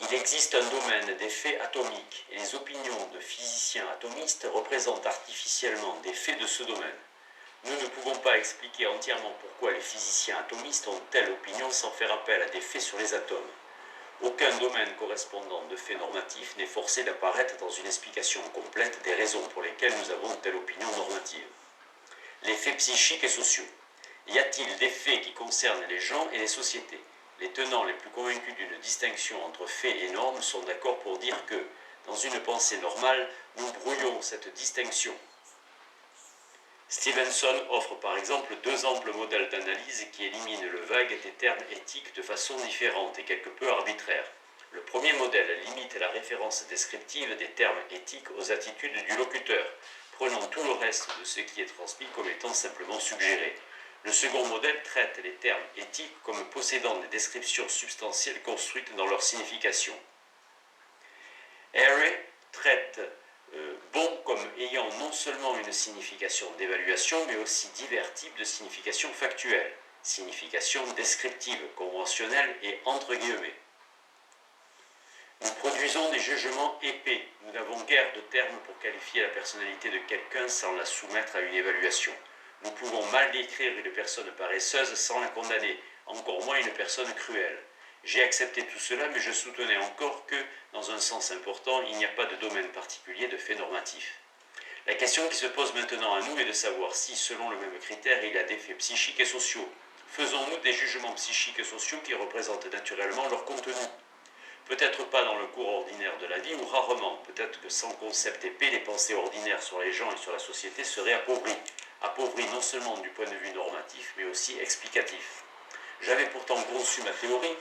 Il existe un domaine des faits atomiques et les opinions de physiciens atomistes représentent artificiellement des faits de ce domaine. Nous ne pouvons pas expliquer entièrement pourquoi les physiciens atomistes ont telle opinion sans faire appel à des faits sur les atomes. Aucun domaine correspondant de faits normatifs n'est forcé d'apparaître dans une explication complète des raisons pour lesquelles nous avons telle opinion normative. Les faits psychiques et sociaux. Y a-t-il des faits qui concernent les gens et les sociétés ? Les tenants les plus convaincus d'une distinction entre faits et normes sont d'accord pour dire que, dans une pensée normale, nous brouillons cette distinction. Stevenson offre par exemple deux amples modèles d'analyse qui éliminent le vague des termes éthiques de façon différente et quelque peu arbitraire. Le premier modèle limite la référence descriptive des termes éthiques aux attitudes du locuteur, prenant tout le reste de ce qui est transmis comme étant simplement suggéré. Le second modèle traite les termes éthiques comme possédant des descriptions substantielles construites dans leur signification. Harry traite bon comme ayant non seulement une signification d'évaluation, mais aussi divers types de significations factuelles, significations descriptives, conventionnelles et entre guillemets. Nous produisons des jugements épais. Nous n'avons guère de termes pour qualifier la personnalité de quelqu'un sans la soumettre à une évaluation. Nous pouvons mal décrire une personne paresseuse sans la condamner, encore moins une personne cruelle. J'ai accepté tout cela, mais je soutenais encore que, dans un sens important, il n'y a pas de domaine particulier de fait normatif. La question qui se pose maintenant à nous est de savoir si, selon le même critère, il y a des faits psychiques et sociaux. Faisons-nous des jugements psychiques et sociaux qui représentent naturellement leur contenu ? Peut-être pas dans le cours ordinaire de la vie ou rarement. Peut-être que sans concept épais, les pensées ordinaires sur les gens et sur la société seraient appauvries. Appauvries non seulement du point de vue normatif, mais aussi explicatif. J'avais pourtant conçu ma théorie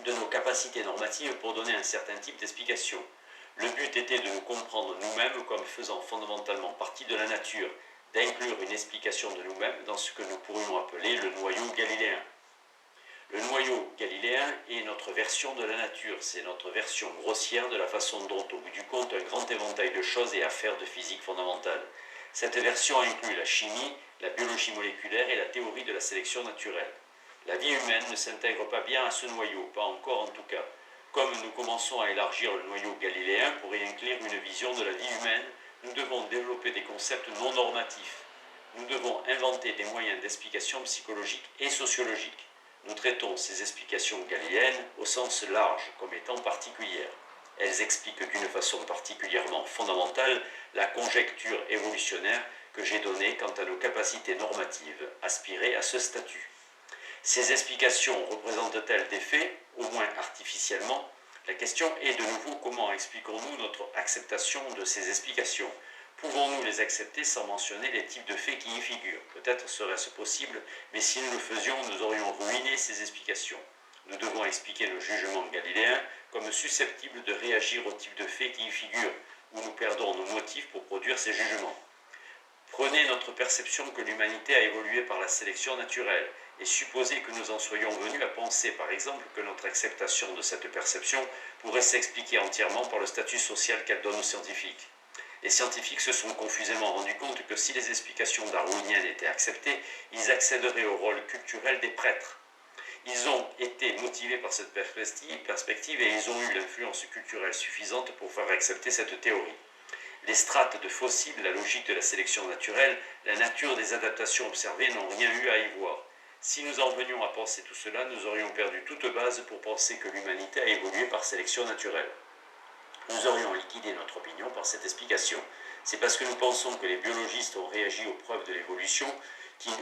de nos capacités normatives pour donner un certain type d'explication. Le but était de nous comprendre nous-mêmes comme faisant fondamentalement partie de la nature, d'inclure une explication de nous-mêmes dans ce que nous pourrions appeler le noyau galiléen. Le noyau galiléen est notre version de la nature, c'est notre version grossière de la façon dont, au bout du compte, un grand éventail de choses et affaires de physique fondamentale. Cette version inclut la chimie, la biologie moléculaire et la théorie de la sélection naturelle. La vie humaine ne s'intègre pas bien à ce noyau, pas encore en tout cas. Comme nous commençons à élargir le noyau galiléen pour y inclure une vision de la vie humaine, nous devons développer des concepts non normatifs. Nous devons inventer des moyens d'explication psychologique et sociologique. Nous traitons ces explications galiléennes au sens large comme étant particulières. Elles expliquent d'une façon particulièrement fondamentale la conjecture évolutionnaire que j'ai donnée quant à nos capacités normatives aspirées à ce statut. Ces explications représentent-elles des faits, au moins artificiellement ? La question est de nouveau comment expliquons-nous notre acceptation de ces explications ? Pouvons-nous les accepter sans mentionner les types de faits qui y figurent ? Peut-être serait-ce possible, mais si nous le faisions, nous aurions ruiné ces explications. Nous devons expliquer nos jugements galiléens comme susceptibles de réagir aux types de faits qui y figurent, ou nous perdons nos motifs pour produire ces jugements. Prenez notre perception que l'humanité a évolué par la sélection naturelle, et supposez que nous en soyons venus à penser, par exemple, que notre acceptation de cette perception pourrait s'expliquer entièrement par le statut social qu'elle donne aux scientifiques. Les scientifiques se sont confusément rendus compte que si les explications darwiniennes étaient acceptées, ils accéderaient au rôle culturel des prêtres. Ils ont été motivés par cette perspective et ils ont eu l'influence culturelle suffisante pour faire accepter cette théorie. Les strates de fossiles, la logique de la sélection naturelle, la nature des adaptations observées n'ont rien eu à y voir. Si nous en venions à penser tout cela, nous aurions perdu toute base pour penser que l'humanité a évolué par sélection naturelle. Nous aurions liquidé notre opinion par cette explication. C'est parce que nous pensons que les biologistes ont réagi aux preuves de l'évolution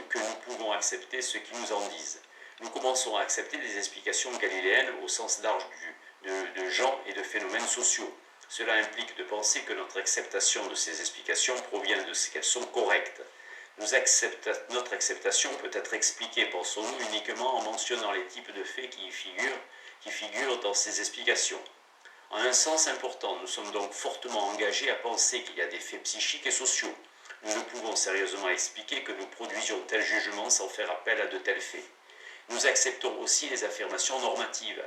que nous pouvons accepter ce qu'ils nous en disent. Nous commençons à accepter des explications galiléennes au sens large de gens et de phénomènes sociaux. Cela implique de penser que notre acceptation de ces explications provient de ce qu'elles sont correctes. Notre acceptation peut être expliquée, pensons-nous, uniquement en mentionnant les types de faits qui figurent dans ces explications. En un sens important, nous sommes donc fortement engagés à penser qu'il y a des faits psychiques et sociaux. Nous ne pouvons sérieusement expliquer que nous produisions tel jugement sans faire appel à de tels faits. Nous acceptons aussi les affirmations normatives.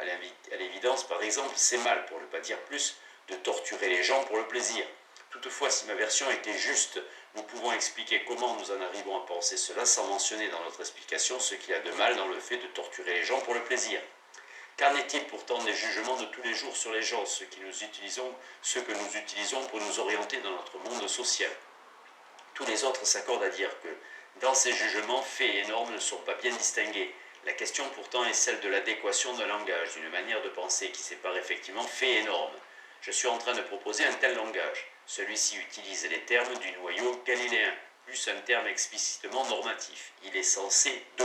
À l'évidence, par exemple, c'est mal, pour ne pas dire plus, de torturer les gens pour le plaisir. Toutefois, si ma version était juste, nous pouvons expliquer comment nous en arrivons à penser cela sans mentionner dans notre explication ce qu'il y a de mal dans le fait de torturer les gens pour le plaisir. Qu'en est-il pourtant des jugements de tous les jours sur les gens, ceux que nous utilisons pour nous orienter dans notre monde social? Tous les autres s'accordent à dire que, dans ces jugements, faits et normes ne sont pas bien distingués. La question pourtant est celle de l'adéquation d'un langage, d'une manière de penser qui sépare effectivement faits et normes. Je suis en train de proposer un tel langage. Celui-ci utilise les termes du noyau galiléen, plus un terme explicitement normatif. Il est censé de.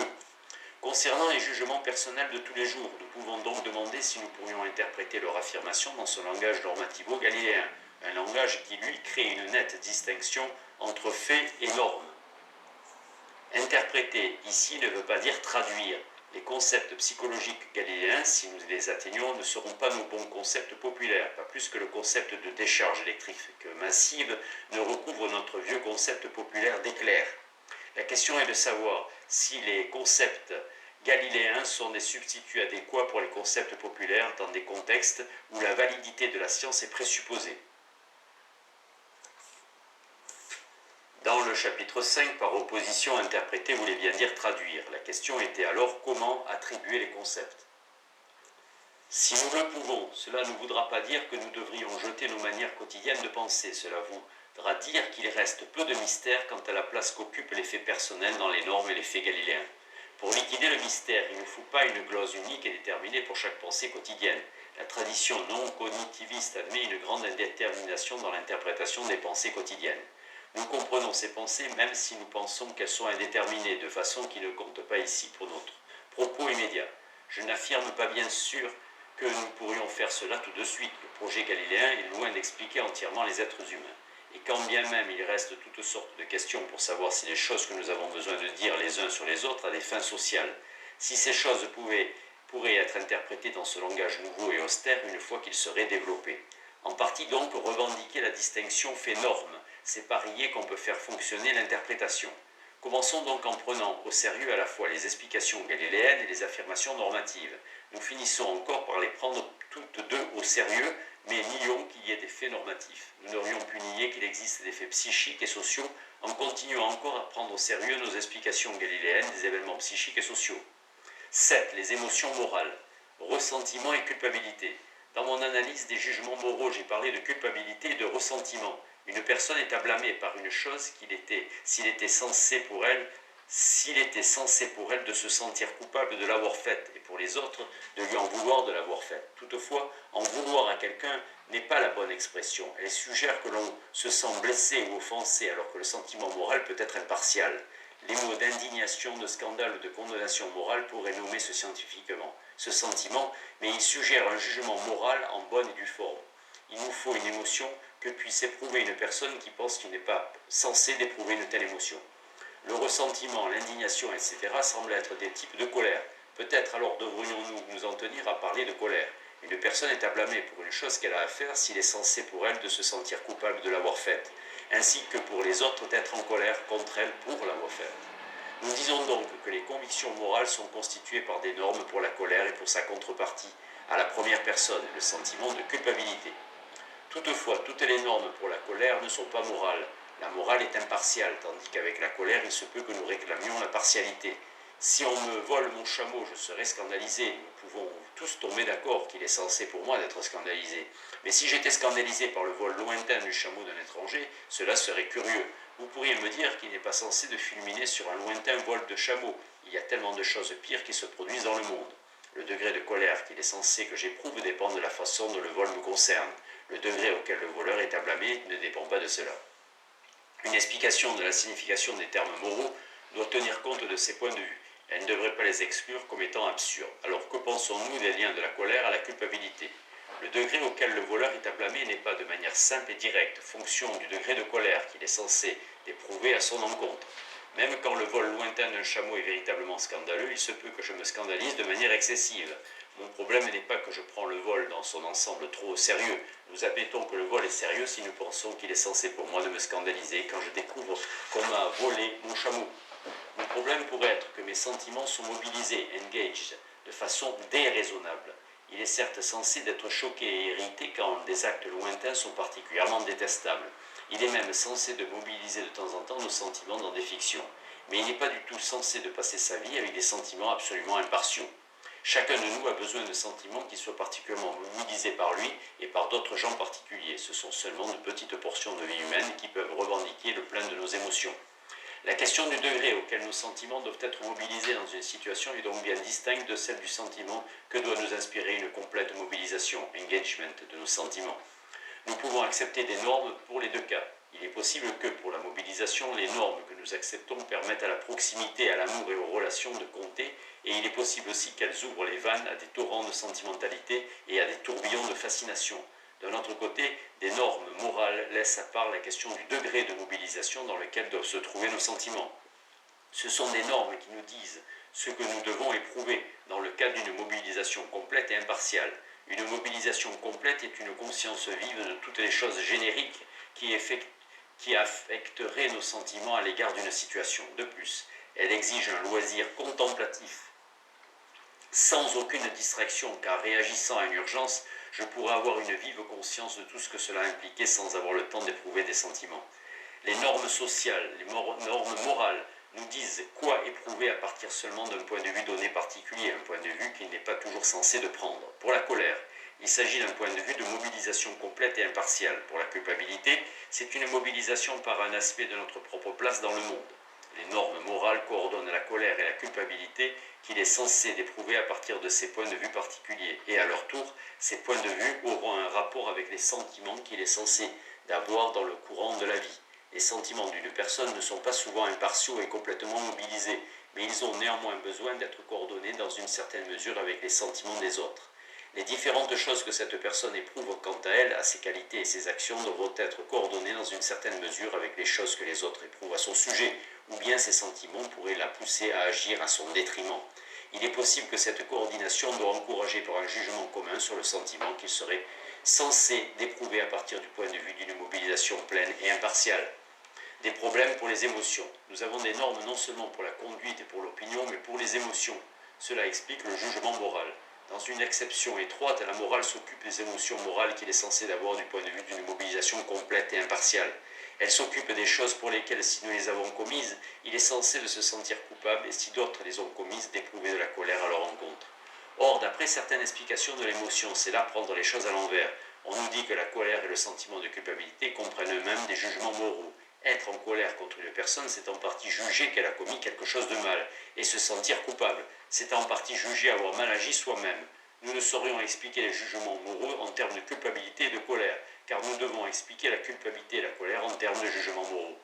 Concernant les jugements personnels de tous les jours, nous pouvons donc demander si nous pourrions interpréter leur affirmation dans ce langage normativo-galiléen, un langage qui, lui, crée une nette distinction entre faits et normes. Interpréter, ici, ne veut pas dire traduire. Les concepts psychologiques galiléens, si nous les atteignons, ne seront pas nos bons concepts populaires, pas plus que le concept de décharge électrique massive ne recouvre notre vieux concept populaire d'éclair. La question est de savoir si les concepts galiléens sont des substituts adéquats pour les concepts populaires dans des contextes où la validité de la science est présupposée. Dans le chapitre 5, par opposition, interpréter voulait bien dire traduire. La question était alors comment attribuer les concepts. Si nous le pouvons, cela ne voudra pas dire que nous devrions jeter nos manières quotidiennes de penser. Cela voudra dire qu'il reste peu de mystère quant à la place qu'occupent les faits personnels dans les normes et les faits galiléens. Pour liquider le mystère, il ne faut pas une glose unique et déterminée pour chaque pensée quotidienne. La tradition non cognitiviste admet une grande indétermination dans l'interprétation des pensées quotidiennes. Nous comprenons ces pensées même si nous pensons qu'elles sont indéterminées, de façon qui ne compte pas ici pour notre propos immédiat. Je n'affirme pas bien sûr que nous pourrions faire cela tout de suite. Le projet galiléen est loin d'expliquer entièrement les êtres humains. Et quand bien même il reste toutes sortes de questions pour savoir si les choses que nous avons besoin de dire les uns sur les autres à des fins sociales, si ces choses pourraient être interprétées dans ce langage nouveau et austère une fois qu'il serait développé. En partie donc revendiquer la distinction fait norme, c'est parier qu'on peut faire fonctionner l'interprétation. Commençons donc en prenant au sérieux à la fois les explications galiléennes et les affirmations normatives. Nous finissons encore par les prendre toutes deux au sérieux, mais nions qu'il y ait des faits normatifs. Nous n'aurions pu nier qu'il existe des faits psychiques et sociaux en continuant encore à prendre au sérieux nos explications galiléennes des événements psychiques et sociaux. 7. Les émotions morales. Ressentiment et culpabilité. Dans mon analyse des jugements moraux, j'ai parlé de culpabilité et de ressentiment. Une personne est à blâmer par une chose s'il était censé pour elle de se sentir coupable de l'avoir faite, et pour les autres, de lui en vouloir de l'avoir faite. Toutefois, en vouloir à quelqu'un n'est pas la bonne expression. Elle suggère que l'on se sent blessé ou offensé, alors que le sentiment moral peut être impartial. Les mots d'indignation, de scandale ou de condamnation morale pourraient nommer ce sentiment, mais il suggère un jugement moral en bonne et due forme. Il nous faut une émotion que puisse éprouver une personne qui pense qu'il n'est pas censé d'éprouver une telle émotion. Le ressentiment, l'indignation, etc. semblent être des types de colère. Peut-être alors devrions-nous nous en tenir à parler de colère. Une personne est à blâmer pour une chose qu'elle a à faire s'il est censé pour elle de se sentir coupable de l'avoir faite, ainsi que pour les autres d'être en colère contre elle pour l'avoir faite. Nous disons donc que les convictions morales sont constituées par des normes pour la colère et pour sa contrepartie, à la première personne, le sentiment de culpabilité. Toutefois, toutes les normes pour la colère ne sont pas morales. La morale est impartiale, tandis qu'avec la colère, il se peut que nous réclamions la partialité. Si on me vole mon chameau, je serai scandalisé. Nous pouvons tous tomber d'accord qu'il est censé pour moi d'être scandalisé. Mais si j'étais scandalisé par le vol lointain du chameau d'un étranger, cela serait curieux. Vous pourriez me dire qu'il n'est pas censé de fulminer sur un lointain vol de chameau. Il y a tellement de choses pires qui se produisent dans le monde. Le degré de colère qu'il est censé que j'éprouve dépend de la façon dont le vol me concerne. Le degré auquel le voleur est à blâmer ne dépend pas de cela. Une explication de la signification des termes moraux doit tenir compte de ces points de vue. Elle ne devrait pas les exclure comme étant absurdes. Alors que pensons-nous des liens de la colère à la culpabilité? Le degré auquel le voleur est à blâmer n'est pas de manière simple et directe, fonction du degré de colère qu'il est censé éprouver à son encontre. Même quand le vol lointain d'un chameau est véritablement scandaleux, il se peut que je me scandalise de manière excessive. Mon problème n'est pas que je prends le vol dans son ensemble trop au sérieux. Nous admettons que le vol est sérieux si nous pensons qu'il est censé pour moi de me scandaliser quand je découvre qu'on m'a volé mon chameau. Mon problème pourrait être que mes sentiments sont mobilisés, engaged, de façon déraisonnable. Il est certes censé d'être choqué et irrité quand des actes lointains sont particulièrement détestables. Il est même censé de mobiliser de temps en temps nos sentiments dans des fictions. Mais il n'est pas du tout censé de passer sa vie avec des sentiments absolument impartiaux. Chacun de nous a besoin de sentiments qui soient particulièrement mobilisés par lui et par d'autres gens particuliers. Ce sont seulement de petites portions de vie humaine qui peuvent revendiquer le plein de nos émotions. La question du degré auquel nos sentiments doivent être mobilisés dans une situation est donc bien distincte de celle du sentiment que doit nous inspirer une complète mobilisation, engagement de nos sentiments. Nous pouvons accepter des normes pour les deux cas. Il est possible que, pour la mobilisation, les normes que nous acceptons permettent à la proximité, à l'amour et aux relations de compter, et il est possible aussi qu'elles ouvrent les vannes à des torrents de sentimentalité et à des tourbillons de fascination. D'un autre côté, des normes morales laissent à part la question du degré de mobilisation dans lequel doivent se trouver nos sentiments. Ce sont des normes qui nous disent ce que nous devons éprouver dans le cadre d'une mobilisation complète et impartiale. Une mobilisation complète est une conscience vive de toutes les choses génériques qui affecteraient nos sentiments à l'égard d'une situation. De plus, elle exige un loisir contemplatif, sans aucune distraction, car réagissant à une urgence, je pourrais avoir une vive conscience de tout ce que cela impliquait sans avoir le temps d'éprouver des sentiments. Les normes sociales, les normes morales nous disent quoi éprouver à partir seulement d'un point de vue donné particulier, un point de vue qu'il n'est pas toujours censé de prendre. Pour la colère, il s'agit d'un point de vue de mobilisation complète et impartiale. Pour la culpabilité, c'est une mobilisation par un aspect de notre propre place dans le monde. Les normes morales coordonnent la colère et la culpabilité qu'il est censé d'éprouver à partir de ces points de vue particuliers. Et à leur tour, ces points de vue auront un rapport avec les sentiments qu'il est censé d'avoir dans le courant de la vie. Les sentiments d'une personne ne sont pas souvent impartiaux et complètement mobilisés, mais ils ont néanmoins besoin d'être coordonnés dans une certaine mesure avec les sentiments des autres. Les différentes choses que cette personne éprouve quant à elle, à ses qualités et ses actions, devront être coordonnées dans une certaine mesure avec les choses que les autres éprouvent à son sujet, ou bien ces sentiments pourraient la pousser à agir à son détriment. Il est possible que cette coordination doit encourager par un jugement commun sur le sentiment qu'il serait censé d'éprouver à partir du point de vue d'une mobilisation pleine et impartiale. Des problèmes pour les émotions. Nous avons des normes non seulement pour la conduite et pour l'opinion, mais pour les émotions. Cela explique le jugement moral. Dans une exception étroite, la morale s'occupe des émotions morales qu'il est censé d'avoir du point de vue d'une mobilisation complète et impartiale. Elle s'occupe des choses pour lesquelles, si nous les avons commises, il est censé de se sentir coupable et si d'autres les ont commises, d'éprouver de la colère à leur encontre. Or, d'après certaines explications de l'émotion, c'est là prendre les choses à l'envers. On nous dit que la colère et le sentiment de culpabilité comprennent eux-mêmes des jugements moraux. Être en colère contre une personne, c'est en partie juger qu'elle a commis quelque chose de mal, et se sentir coupable, c'est en partie juger avoir mal agi soi-même. Nous ne saurions expliquer les jugements moraux en termes de culpabilité et de colère, car nous devons expliquer la culpabilité et la colère en termes de jugements moraux.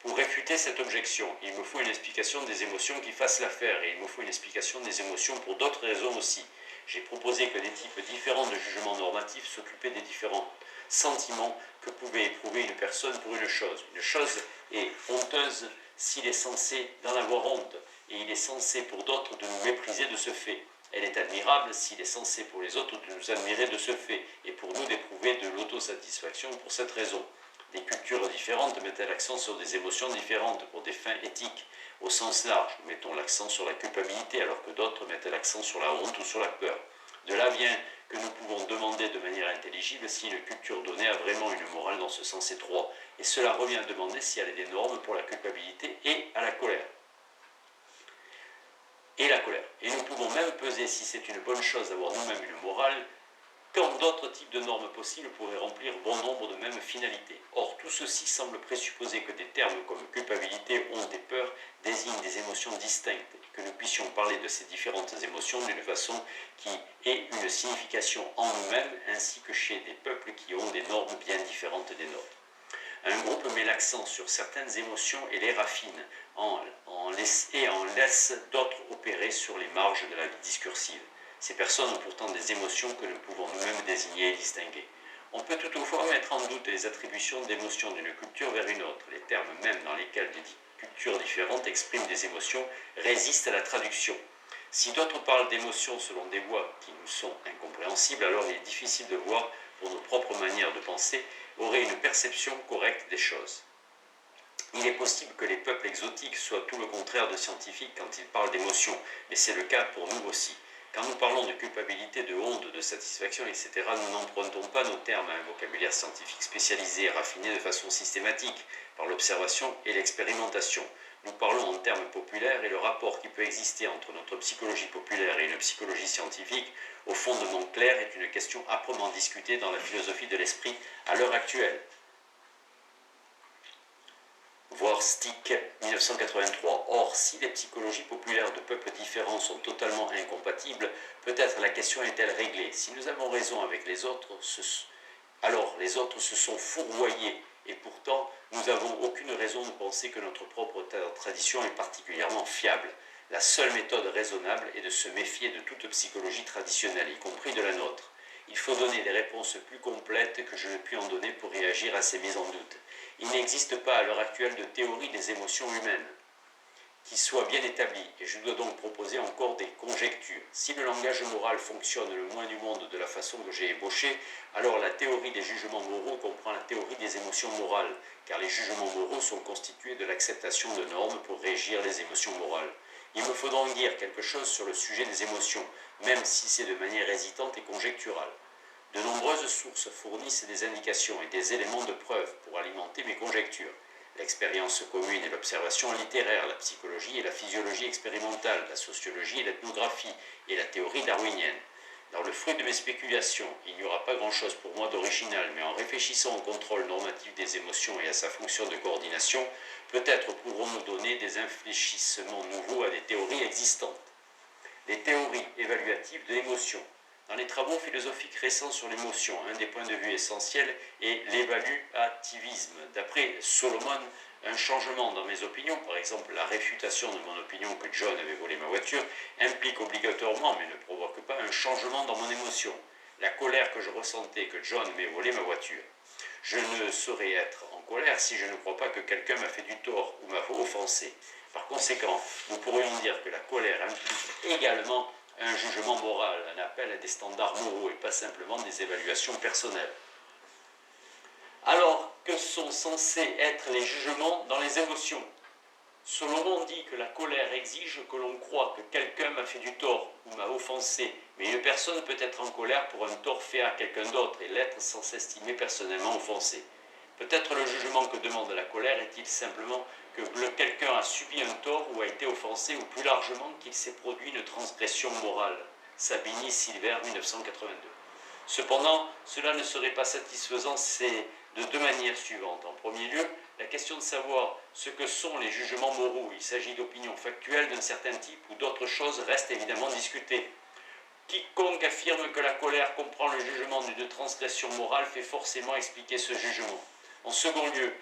Pour réfuter cette objection, il me faut une explication des émotions qui fassent l'affaire, et il me faut une explication des émotions pour d'autres raisons aussi. J'ai proposé que des types différents de jugements normatifs s'occupaient des différents sentiments que pouvait éprouver une personne pour une chose. Une chose est honteuse s'il est censé d'en avoir honte, et il est censé pour d'autres de nous mépriser de ce fait. Elle est admirable s'il est censé pour les autres de nous admirer de ce fait, et pour nous d'éprouver de l'autosatisfaction pour cette raison. Des cultures différentes mettent l'accent sur des émotions différentes pour des fins éthiques. Au sens large, nous mettons l'accent sur la culpabilité alors que d'autres mettent l'accent sur la honte ou sur la peur. De là vient que nous pouvons demander de manière intelligible si une culture donnée a vraiment une morale dans ce sens étroit. Et cela revient à demander si elle a des normes pour la culpabilité et à la colère. Et nous pouvons même peser si c'est une bonne chose d'avoir nous-mêmes une morale, quand d'autres types de normes possibles pourraient remplir bon nombre de mêmes finalités. Or, tout ceci semble présupposer que des termes comme culpabilité, honte et peur désignent des émotions distinctes et que nous puissions parler de ces différentes émotions d'une façon qui ait une signification en nous-mêmes ainsi que chez des peuples qui ont des normes bien différentes des nôtres. Un groupe met l'accent sur certaines émotions et les raffine, et en laisse d'autres opérer sur les marges de la vie discursive. Ces personnes ont pourtant des émotions que nous pouvons nous-mêmes désigner et distinguer. On peut toutefois mettre en doute les attributions d'émotions d'une culture vers une autre. Les termes mêmes dans lesquels des cultures différentes expriment des émotions résistent à la traduction. Si d'autres parlent d'émotions selon des voies qui nous sont incompréhensibles, alors il est difficile de voir, pour nos propres manières de penser, aurait une perception correcte des choses. Il est possible que les peuples exotiques soient tout le contraire de scientifiques quand ils parlent d'émotions, mais c'est le cas pour nous aussi. Quand nous parlons de culpabilité, de honte, de satisfaction, etc., nous n'empruntons pas nos termes à un vocabulaire scientifique spécialisé et raffiné de façon systématique par l'observation et l'expérimentation. Nous parlons en termes populaires et le rapport qui peut exister entre notre psychologie populaire et une psychologie scientifique, au fondement clair, est une question âprement discutée dans la philosophie de l'esprit à l'heure actuelle. Voir Stick 1983. Or, si les psychologies populaires de peuples différents sont totalement incompatibles, peut-être la question est-elle réglée. Si nous avons raison avec les autres, alors les autres se sont fourvoyés, et pourtant nous n'avons aucune raison de penser que notre propre tradition est particulièrement fiable. La seule méthode raisonnable est de se méfier de toute psychologie traditionnelle, y compris de la nôtre. Il faut donner des réponses plus complètes que je ne puis en donner pour réagir à ces mises en doute. Il n'existe pas à l'heure actuelle de théorie des émotions humaines qui soit bien établie, et je dois donc proposer encore des conjectures. Si le langage moral fonctionne le moins du monde de la façon que j'ai ébauchée, alors la théorie des jugements moraux comprend la théorie des émotions morales, car les jugements moraux sont constitués de l'acceptation de normes pour régir les émotions morales. Il me faut donc dire quelque chose sur le sujet des émotions, même si c'est de manière hésitante et conjecturale. De nombreuses sources fournissent des indications et des éléments de preuve pour alimenter mes conjectures. L'expérience commune et l'observation littéraire, la psychologie et la physiologie expérimentale, la sociologie et l'ethnographie et la théorie darwinienne. Dans le fruit de mes spéculations, il n'y aura pas grand-chose pour moi d'original, mais en réfléchissant au contrôle normatif des émotions et à sa fonction de coordination, peut-être pourrons-nous donner des infléchissements nouveaux à des théories existantes. Les théories évaluatives de l'émotion. Dans les travaux philosophiques récents sur l'émotion, un des points de vue essentiels est l'évaluativisme. D'après Solomon, un changement dans mes opinions, par exemple la réfutation de mon opinion que John avait volé ma voiture, implique obligatoirement, mais ne provoque pas, un changement dans mon émotion. La colère que je ressentais que John m'ait volé ma voiture. Je ne saurais être en colère si je ne crois pas que quelqu'un m'a fait du tort ou m'a offensé. Par conséquent, nous pourrions dire que la colère implique également un jugement moral, un appel à des standards moraux et pas simplement des évaluations personnelles. Alors, que sont censés être les jugements dans les émotions? Solomon dit que la colère exige que l'on croie que quelqu'un m'a fait du tort ou m'a offensé, mais une personne peut être en colère pour un tort fait à quelqu'un d'autre et l'être sans s'estimer personnellement offensé. Peut-être le jugement que demande la colère est-il simplement que quelqu'un a subi un tort ou a été offensé, ou plus largement qu'il s'est produit une transgression morale. Sabini, Silver, 1982. Cependant, cela ne serait pas satisfaisant, c'est de deux manières suivantes. En premier lieu, la question de savoir ce que sont les jugements moraux. Il s'agit d'opinions factuelles d'un certain type ou d'autres choses reste évidemment discutée. Quiconque affirme que la colère comprend le jugement d'une transgression morale fait forcément expliquer ce jugement. En second lieu,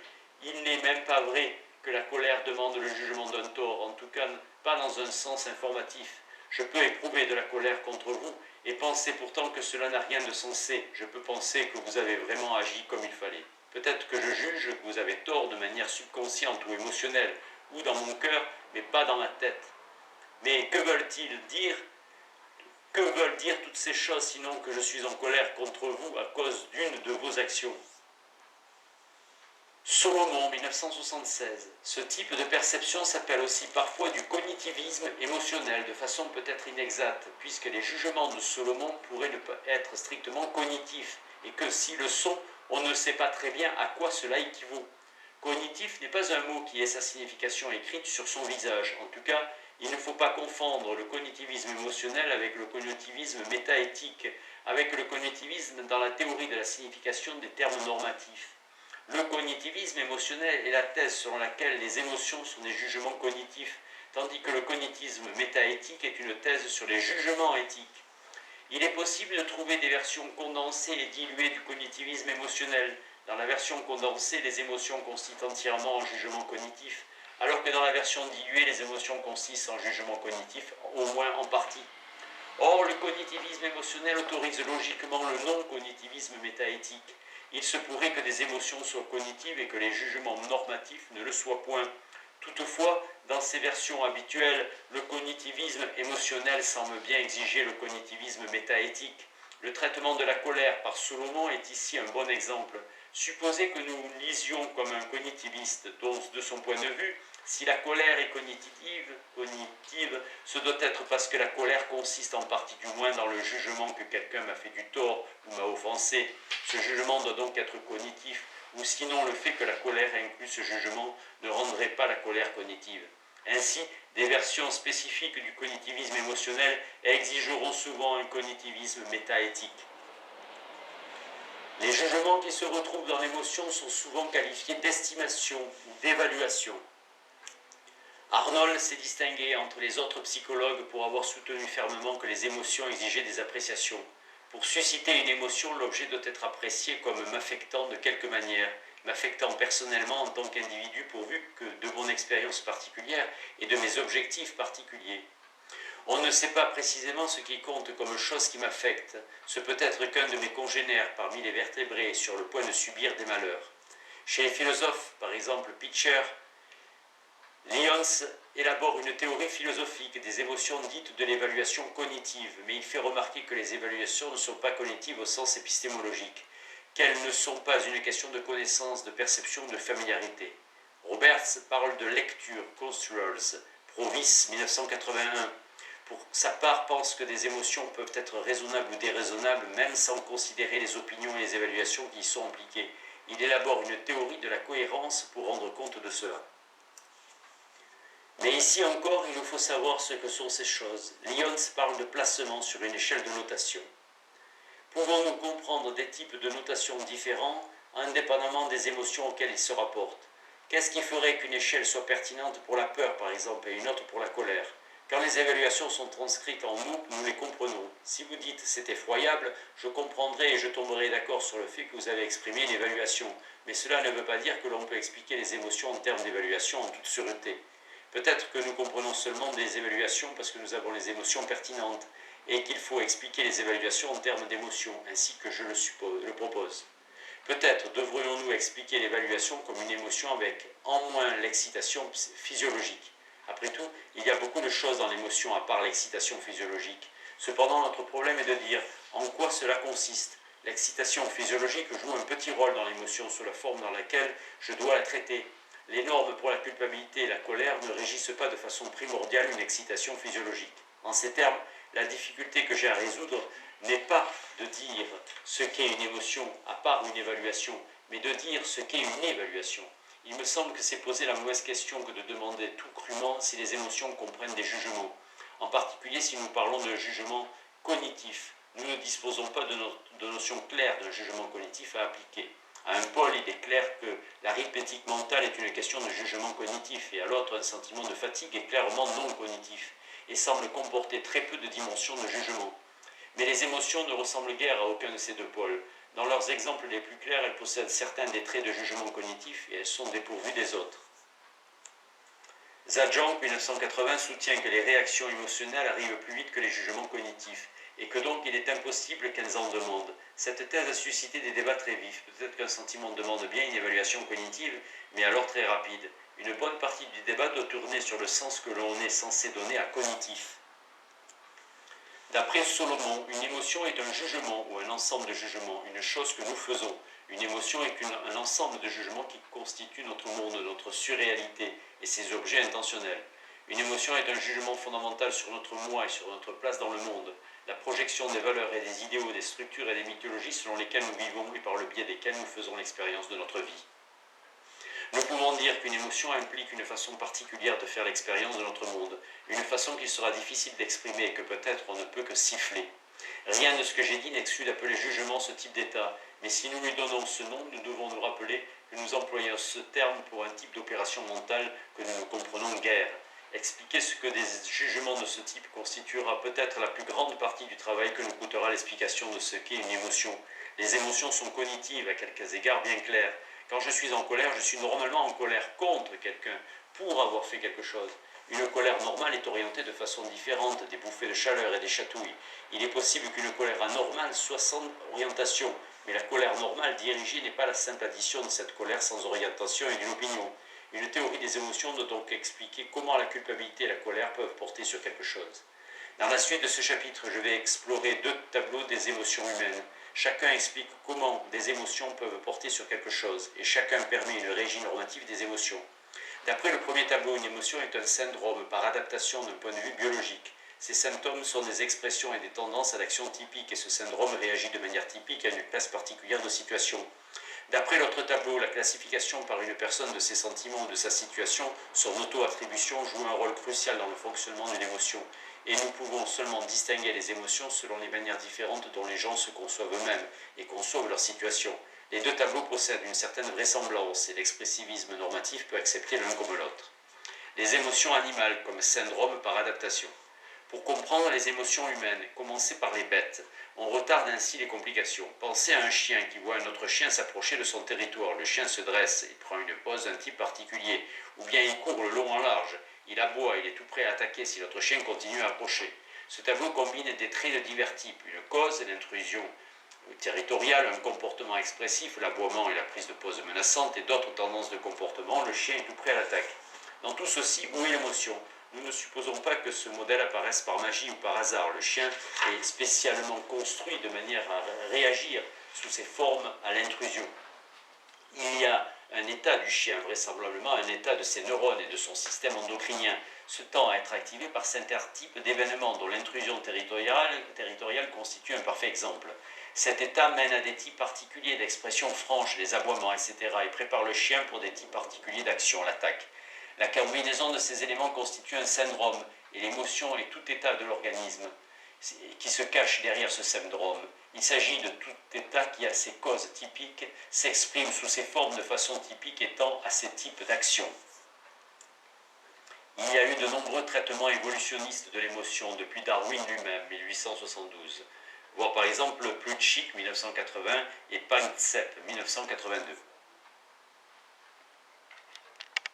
il n'est même pas vrai que la colère demande le jugement d'un tort, en tout cas pas dans un sens informatif. Je peux éprouver de la colère contre vous et penser pourtant que cela n'a rien de sensé. Je peux penser que vous avez vraiment agi comme il fallait. Peut-être que je juge que vous avez tort de manière subconsciente ou émotionnelle, ou dans mon cœur, mais pas dans ma tête. Mais que veulent-ils dire ? Que veulent dire toutes ces choses sinon que je suis en colère contre vous à cause d'une de vos actions? Solomon, 1976. Ce type de perception s'appelle aussi parfois du cognitivisme émotionnel, de façon peut-être inexacte, puisque les jugements de Solomon pourraient ne pas être strictement cognitifs, et que s'ils le sont, on ne sait pas très bien à quoi cela équivaut. Cognitif n'est pas un mot qui ait sa signification écrite sur son visage. En tout cas, il ne faut pas confondre le cognitivisme émotionnel avec le cognitivisme métaéthique, avec le cognitivisme dans la théorie de la signification des termes normatifs. Le cognitivisme émotionnel est la thèse selon laquelle les émotions sont des jugements cognitifs, tandis que le cognitisme métaéthique est une thèse sur les jugements éthiques. Il est possible de trouver des versions condensées et diluées du cognitivisme émotionnel. Dans la version condensée, les émotions consistent entièrement en jugement cognitif, alors que dans la version diluée, les émotions consistent en jugement cognitif, au moins en partie. Or, le cognitivisme émotionnel autorise logiquement le non-cognitivisme métaéthique. Il se pourrait que des émotions soient cognitives et que les jugements normatifs ne le soient point. Toutefois, dans ces versions habituelles, le cognitivisme émotionnel semble bien exiger le cognitivisme métaéthique. Le traitement de la colère par Solomon est ici un bon exemple. Supposez que nous lisions comme un cognitiviste, dont, de son point de vue, Si la colère est cognitive, ce doit être parce que la colère consiste en partie du moins dans le jugement que quelqu'un m'a fait du tort ou m'a offensé. Ce jugement doit donc être cognitif, ou sinon le fait que la colère inclut ce jugement ne rendrait pas la colère cognitive. Ainsi, des versions spécifiques du cognitivisme émotionnel exigeront souvent un cognitivisme métaéthique. Les jugements qui se retrouvent dans l'émotion sont souvent qualifiés d'estimation ou d'évaluation. Arnold s'est distingué entre les autres psychologues pour avoir soutenu fermement que les émotions exigeaient des appréciations. Pour susciter une émotion, l'objet doit être apprécié comme m'affectant de quelque manière, m'affectant personnellement en tant qu'individu pourvu que de mon expérience particulière et de mes objectifs particuliers. On ne sait pas précisément ce qui compte comme chose qui m'affecte. Ce peut être qu'un de mes congénères parmi les vertébrés est sur le point de subir des malheurs. Chez les philosophes, par exemple Pitcher, Lyons élabore une théorie philosophique des émotions dites de l'évaluation cognitive, mais il fait remarquer que les évaluations ne sont pas cognitives au sens épistémologique, qu'elles ne sont pas une question de connaissance, de perception, de familiarité. Roberts parle de lecture, construals, Provis, 1981. Pour sa part, pense que des émotions peuvent être raisonnables ou déraisonnables, même sans considérer les opinions et les évaluations qui y sont impliquées. Il élabore une théorie de la cohérence pour rendre compte de cela. Mais ici encore, il nous faut savoir ce que sont ces choses. Lyons parle de placement sur une échelle de notation. Pouvons-nous comprendre des types de notation différents, indépendamment des émotions auxquelles ils se rapportent? Qu'est-ce qui ferait qu'une échelle soit pertinente pour la peur, par exemple, et une autre pour la colère? Quand les évaluations sont transcrites en mots, nous les comprenons. Si vous dites « c'est effroyable », je comprendrai et je tomberai d'accord sur le fait que vous avez exprimé une évaluation. Mais cela ne veut pas dire que l'on peut expliquer les émotions en termes d'évaluation en toute sûreté. Peut-être que nous comprenons seulement des évaluations parce que nous avons les émotions pertinentes et qu'il faut expliquer les évaluations en termes d'émotions, ainsi que je le propose. Peut-être devrions-nous expliquer l'évaluation comme une émotion avec en moins l'excitation physiologique. Après tout, il y a beaucoup de choses dans l'émotion à part l'excitation physiologique. Cependant, notre problème est de dire en quoi cela consiste. L'excitation physiologique joue un petit rôle dans l'émotion sous la forme dans laquelle je dois la traiter. Les normes pour la culpabilité et la colère ne régissent pas de façon primordiale une excitation physiologique. En ces termes, la difficulté que j'ai à résoudre n'est pas de dire ce qu'est une émotion à part une évaluation, mais de dire ce qu'est une évaluation. Il me semble que c'est poser la mauvaise question que de demander tout crûment si les émotions comprennent des jugements. En particulier si nous parlons de jugement cognitif. Nous ne disposons pas de notion claire d'un jugement cognitif à appliquer. À un pôle, il est clair que l'arithmétique mentale est une question de jugement cognitif et à l'autre, un sentiment de fatigue est clairement non cognitif et semble comporter très peu de dimensions de jugement. Mais les émotions ne ressemblent guère à aucun de ces deux pôles. Dans leurs exemples les plus clairs, elles possèdent certains des traits de jugement cognitif et elles sont dépourvues des autres. Zajonc, 1980, soutient que les réactions émotionnelles arrivent plus vite que les jugements cognitifs et que donc il est impossible qu'elles en demandent. Cette thèse a suscité des débats très vifs. Peut-être qu'un sentiment demande bien une évaluation cognitive, mais alors très rapide. Une bonne partie du débat doit tourner sur le sens que l'on est censé donner à cognitif. D'après Solomon, une émotion est un jugement ou un ensemble de jugements, une chose que nous faisons. Une émotion est un ensemble de jugements qui constituent notre monde, notre surréalité et ses objets intentionnels. Une émotion est un jugement fondamental sur notre moi et sur notre place dans le monde, la projection des valeurs et des idéaux, des structures et des mythologies selon lesquelles nous vivons et par le biais desquelles nous faisons l'expérience de notre vie. Nous pouvons dire qu'une émotion implique une façon particulière de faire l'expérience de notre monde, une façon qu'il sera difficile d'exprimer et que peut-être on ne peut que siffler. Rien de ce que j'ai dit n'exclut d'appeler jugement ce type d'état, mais si nous lui donnons ce nom, nous devons nous rappeler que nous employons ce terme pour un type d'opération mentale que nous ne comprenons guère. Expliquer ce que des jugements de ce type constituera peut-être la plus grande partie du travail que nous coûtera l'explication de ce qu'est une émotion. Les émotions sont cognitives à quelques égards bien clairs. Quand je suis en colère, je suis normalement en colère contre quelqu'un, pour avoir fait quelque chose. Une colère normale est orientée de façon différente, des bouffées de chaleur et des chatouilles. Il est possible qu'une colère anormale soit sans orientation, mais la colère normale dirigée n'est pas la simple addition de cette colère sans orientation et d'une opinion. Une théorie des émotions doit donc expliquer comment la culpabilité et la colère peuvent porter sur quelque chose. Dans la suite de ce chapitre, je vais explorer deux tableaux des émotions humaines. Chacun explique comment des émotions peuvent porter sur quelque chose, et chacun permet une régie normative des émotions. D'après le premier tableau, une émotion est un syndrome par adaptation d'un point de vue biologique. Ces symptômes sont des expressions et des tendances à l'action typique et ce syndrome réagit de manière typique à une classe particulière de situation. D'après l'autre tableau, la classification par une personne de ses sentiments ou de sa situation, son auto-attribution joue un rôle crucial dans le fonctionnement d'une émotion. Et nous pouvons seulement distinguer les émotions selon les manières différentes dont les gens se conçoivent eux-mêmes et conçoivent leur situation. Les deux tableaux possèdent une certaine vraisemblance et l'expressivisme normatif peut accepter l'un comme l'autre. Les émotions animales comme syndrome par adaptation. Pour comprendre les émotions humaines, commencer par les bêtes. On retarde ainsi les complications. Pensez à un chien qui voit un autre chien s'approcher de son territoire. Le chien se dresse et prend une pose d'un type particulier. Ou bien il court le long en large. Il aboie, il est tout prêt à attaquer si l'autre chien continue à approcher. Ce tableau combine des traits de divers types. Une cause, l'intrusion territoriale, un comportement expressif, l'aboiement et la prise de pose menaçante, et d'autres tendances de comportement, le chien est tout prêt à l'attaque. Dans tout ceci, où est l'émotion ? Nous ne supposons pas que ce modèle apparaisse par magie ou par hasard. Le chien est spécialement construit de manière à réagir sous ces formes à l'intrusion. Il y a un état du chien, vraisemblablement un état de ses neurones et de son système endocrinien, se tend à être activé par certains types d'événements dont l'intrusion territoriale constitue un parfait exemple. Cet état mène à des types particuliers d'expressions franches, les aboiements, etc., et prépare le chien pour des types particuliers d'action, l'attaque. La combinaison de ces éléments constitue un syndrome, et l'émotion est tout état de l'organisme qui se cache derrière ce syndrome. Il s'agit de tout état qui a ses causes typiques, s'exprime sous ses formes de façon typique et tend à ces types d'actions. Il y a eu de nombreux traitements évolutionnistes de l'émotion depuis Darwin lui-même, 1872, voire par exemple Plutchik, 1980, et Panksepp, 1982.